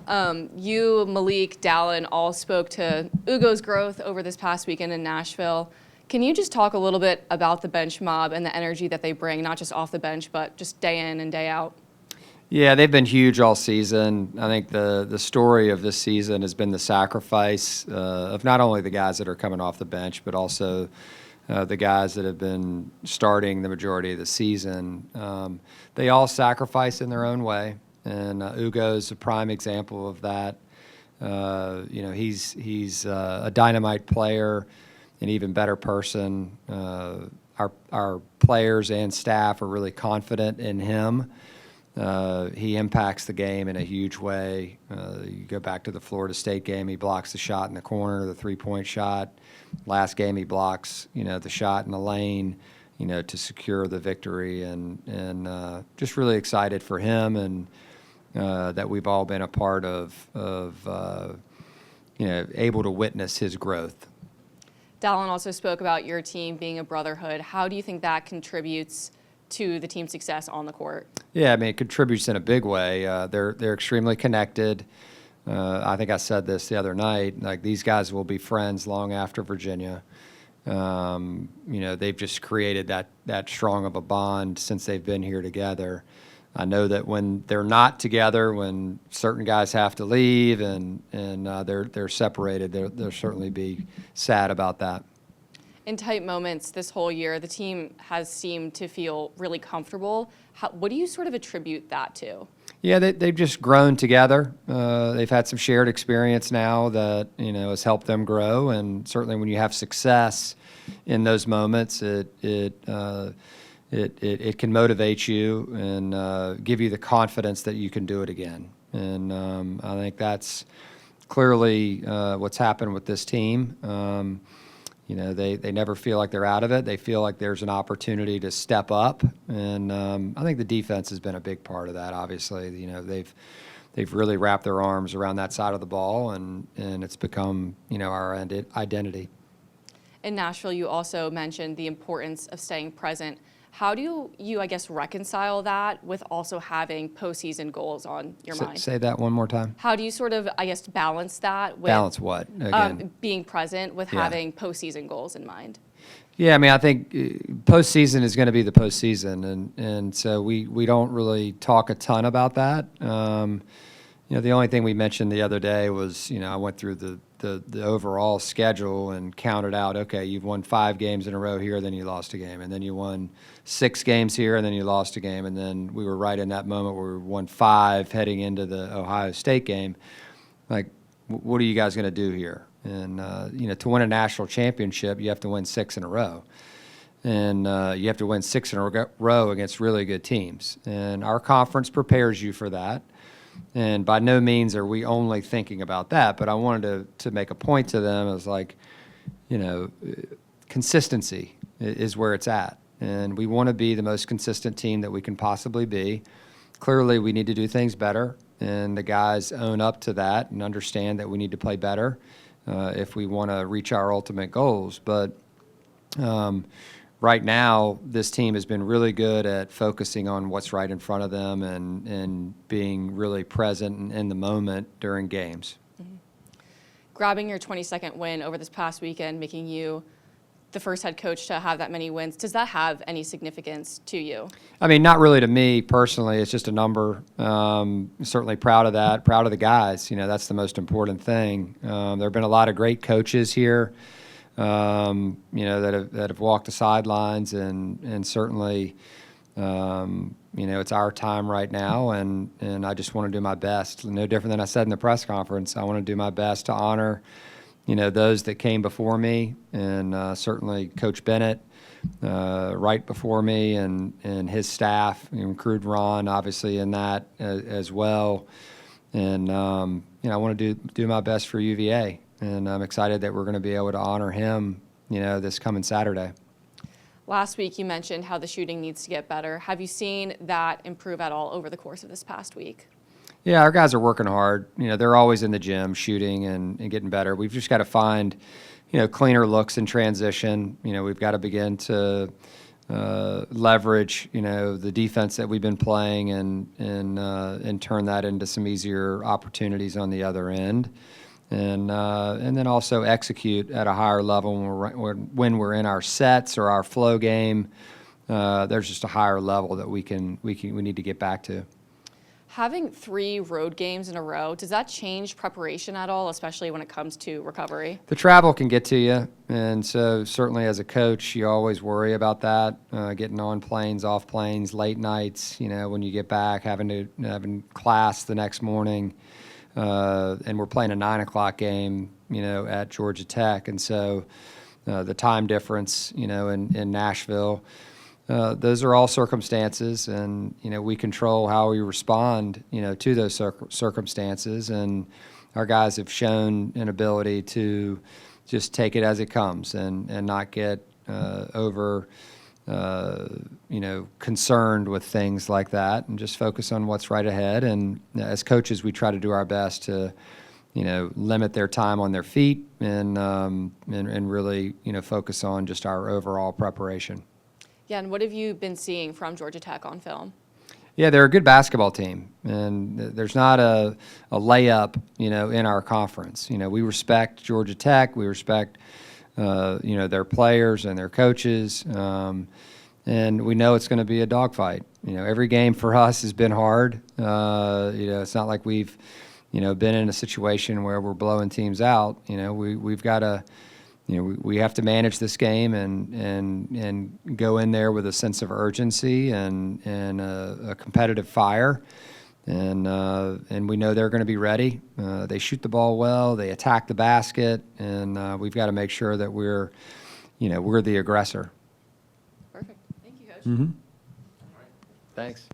You, Malik, Dallin all spoke to Ugo's growth over this past weekend in Nashville. Can you just talk a little bit about the bench mob and the energy that they bring, not just off the bench, but just day in and day out? Yeah, they've been huge all season. I think the story of this season has been the sacrifice of not only the guys that are coming off the bench, but also the guys that have been starting the majority of the season. They all sacrifice in their own way, and Ugo's a prime example of that. He's a dynamite player, an even better person. Our players and staff are really confident in him. He impacts the game in a huge way. You go back to the Florida State game, he blocks the shot in the corner, the three-point shot. Last game, he blocks, the shot in the lane, to secure the victory. And just really excited for him and that we've all been a part of able to witness his growth. Dallin also spoke about your team being a brotherhood. How do you think that contributes to the team's success on the court? Yeah, I mean, it contributes in a big way. They're extremely connected. I think I said this the other night. Like, these guys will be friends long after Virginia. They've just created that strong of a bond since they've been here together. I know that when they're not together, when certain guys have to leave and they're separated, they'll certainly be sad about that. In tight moments this whole year, the team has seemed to feel really comfortable. What do you sort of attribute that to? Yeah, they've just grown together. They've had some shared experience now that has helped them grow, and certainly when you have success in those moments, it can motivate you and give you the confidence that you can do it again. And I think that's clearly what's happened with this team. They never feel like they're out of it. They feel like there's an opportunity to step up, and I think the defense has been a big part of that. Obviously, they've really wrapped their arms around that side of the ball, and it's become our identity. In Nashville, you also mentioned the importance of staying present. How do you, I guess, reconcile that with also having postseason goals on your mind? Say that one more time. How do you sort of, I guess, balance that with balance what again? Being present with having postseason goals in mind? Yeah, I mean, I think postseason is going to be the postseason, and so we don't really talk a ton about that. The only thing we mentioned the other day was I went through the overall schedule and counted out, okay, you've won 5 games in a row here, then you lost a game, and then you won 6 games here, and then you lost a game, and then we were right in that moment where we won 5 heading into the Ohio State game. Like, what are you guys going to do here? And to win a national championship, you have to win 6 in a row, and you have to win 6 in a row against really good teams, and our conference prepares you for that. And by no means are we only thinking about that, but I wanted to make a point to them as like, consistency is where it's at. And we want to be the most consistent team that we can possibly be. Clearly, we need to do things better, and the guys own up to that and understand that we need to play better if we want to reach our ultimate goals. But right now, this team has been really good at focusing on what's right in front of them and being really present in the moment during games. Mm-hmm. Grabbing your 22nd win over this past weekend, making you the first head coach to have that many wins, does that have any significance to you? I mean, not really to me personally. It's just a number. Certainly proud of that, proud of the guys. That's the most important thing. There have been a lot of great coaches here. That have walked the sidelines, and certainly, it's our time right now, and I just want to do my best. No different than I said in the press conference. I want to do my best to honor, those that came before me, and certainly Coach Bennett right before me, and his staff, include Ron, obviously, in that as well. And I want to do my best for UVA. And I'm excited that we're going to be able to honor him, this coming Saturday. Last week you mentioned how the shooting needs to get better. Have you seen that improve at all over the course of this past week? Yeah, our guys are working hard. They're always in the gym shooting and getting better. We've just got to find, cleaner looks in transition. We've got to begin to leverage, the defense that we've been playing and turn that into some easier opportunities on the other end. And then also execute at a higher level when we're in our sets or our flow game. There's just a higher level that we need to get back to. Having 3 road games in a row, does that change preparation at all, especially when it comes to recovery? The travel can get to you, and so certainly as a coach, you always worry about that, getting on planes, off planes, late nights, when you get back, having class the next morning, and we're playing a 9 o'clock game, at Georgia Tech, and so the time difference, in Nashville. Those are all circumstances, and we control how we respond, to those circumstances. And our guys have shown an ability to just take it as it comes and not get over, concerned with things like that, and just focus on what's right ahead. And as coaches, we try to do our best to, limit their time on their feet and really, focus on just our overall preparation. Yeah, and what have you been seeing from Georgia Tech on film? Yeah, they're a good basketball team, and there's not a layup, in our conference. We respect Georgia Tech. We respect, their players and their coaches, and we know it's going to be a dogfight. Every game for us has been hard. It's not like we've, been in a situation where we're blowing teams out. We've got to. We have to manage this game and go in there with a sense of urgency and a competitive fire, and we know they're going to be ready. They shoot the ball well, they attack the basket, and we've got to make sure that we're the aggressor. Perfect. Thank you, Coach. Mm-hmm. Thanks.